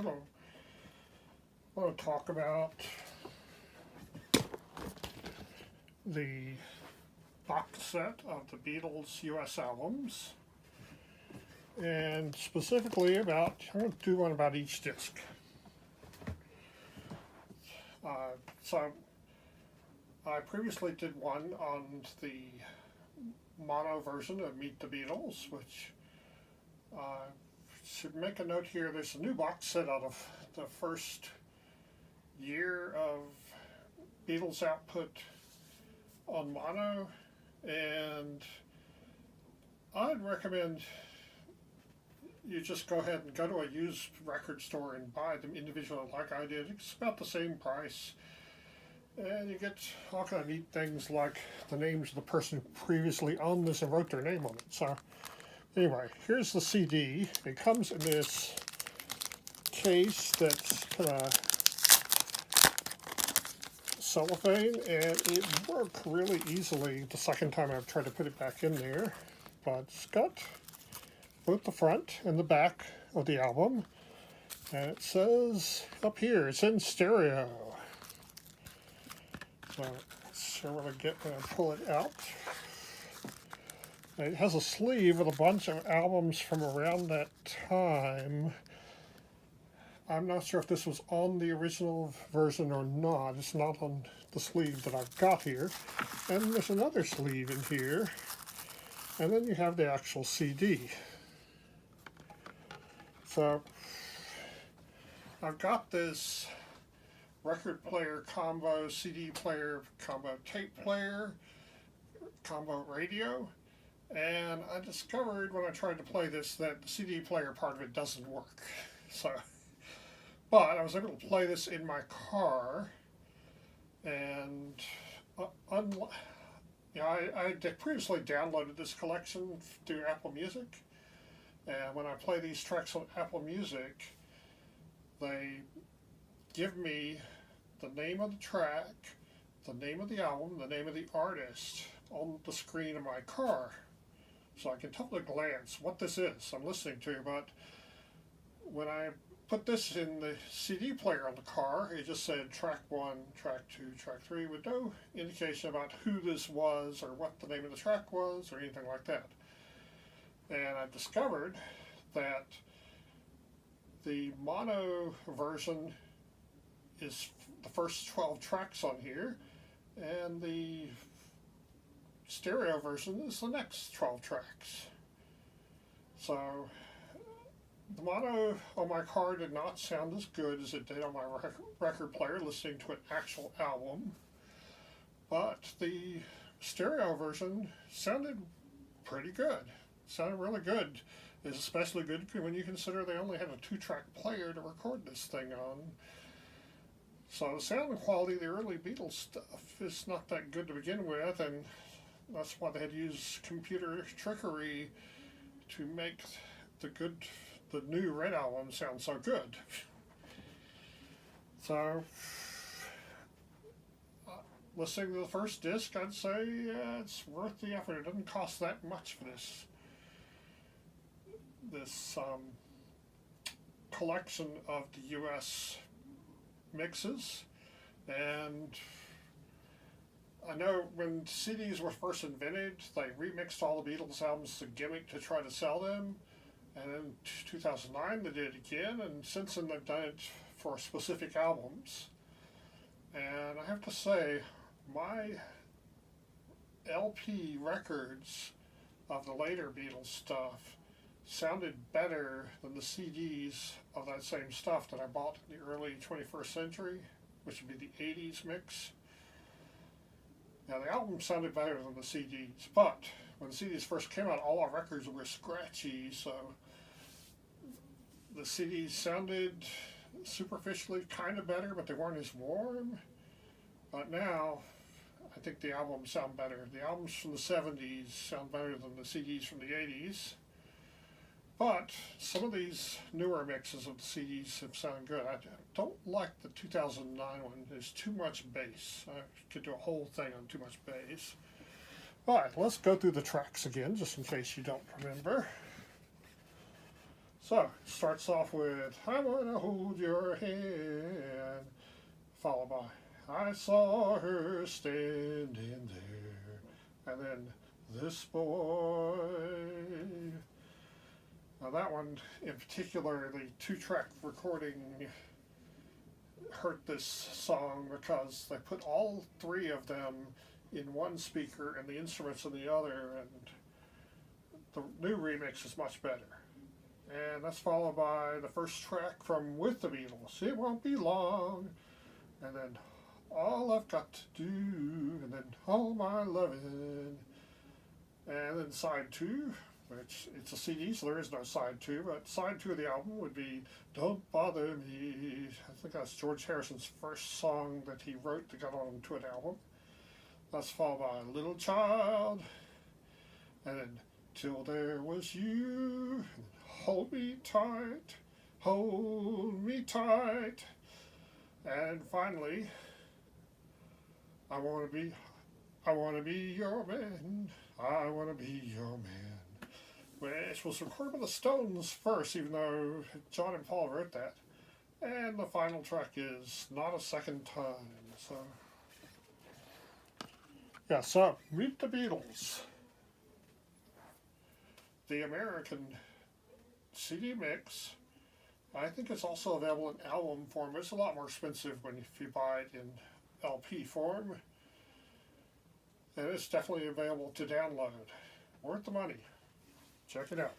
Hello. I want to talk about the box set of the Beatles US albums, and specifically I'm going to do one about each disc. So I previously did one on the mono version of Meet the Beatles, which should make a note here. There's a new box set out of the first year of Beatles output on mono, and I'd recommend you just go ahead and go to a used record store and buy them individually like I did. It's about the same price, and you get all kind of neat things like the names of the person who previously owned this and wrote their name on it. So anyway, here's the CD. It comes in this case that's kind of cellophane, and it worked really easily the second time I've tried to put it back in there. But it's got both the front and the back of the album, and it says up here it's in stereo. So let's see what I get when I pull it out. It has a sleeve with a bunch of albums from around that time. I'm not sure if this was on the original version or not. It's not on the sleeve that I've got here. And there's another sleeve in here. And then you have the actual CD. So I've got this record player combo, CD player combo, tape player, combo radio. And I discovered when I tried to play this that the CD player part of it doesn't work. But I was able to play this in my car, and I previously downloaded this collection through Apple Music, and when I play these tracks on Apple Music, they give me the name of the track, the name of the album, the name of the artist on the screen of my car, so I can tell at a glance what this is I'm listening to. But when I put this in the CD player on the car, it just said track 1, track 2, track 3, with no indication about who this was or what the name of the track was or anything like that. And I discovered that the mono version is the first 12 tracks on here, and the stereo version is the next 12 tracks. So the mono on my car did not sound as good as it did on my record player listening to an actual album, but the stereo version sounded pretty good. Sounded really good. It's especially good when you consider they only had a 2-track player to record this thing on. So the sound quality of the early Beatles stuff is not that good to begin with, and that's why they had used computer trickery to make the new Red album sounds so good. So, listening to the first disc, I'd say it's worth the effort. It doesn't cost that much for this collection of the U.S. mixes. And I know when CDs were first invented, they remixed all the Beatles albums as a gimmick to try to sell them. And in 2009 they did it again, and since then they've done it for specific albums. And I have to say, my LP records of the later Beatles stuff sounded better than the CDs of that same stuff that I bought in the early 21st century, which would be the 80s mix. Now the album sounded better than the CDs, but when the CDs first came out, all our records were scratchy, so the CDs sounded superficially kind of better, but they weren't as warm. But now, I think the albums sound better. The albums from the 70s sound better than the CDs from the 80s. But some of these newer mixes of the CDs have sounded good. I don't like the 2009 one. There's too much bass. I could do a whole thing on too much bass. But let's go through the tracks again, just in case you don't remember. So, it starts off with I wanna hold your hand, followed by I saw her standing there, and then this boy. Now, that one in particular, the 2-track recording hurt this song because they put all 3 of them in one speaker and the instruments in the other, and the new remix is much better. And that's followed by the first track from With the Beatles, It Won't Be Long, and then All I've Got to Do, and then All My Lovin', and then side 2, which it's a CD, so there is no side 2, but side 2 of the album would be Don't Bother Me. I think that's George Harrison's first song that he wrote that got onto an album. That's followed by Little Child, and then Till There Was You, and Hold Me Tight, Hold Me Tight, and finally, I wanna be your man, I wanna be your man, which was recorded by the Stones first, even though John and Paul wrote that. And the final track is Not a Second Time. So, yeah, so Meet the Beatles. The American CD mix. I think it's also available in album form. It's a lot more expensive if you buy it in LP form. And it's definitely available to download. Worth the money. Check it out.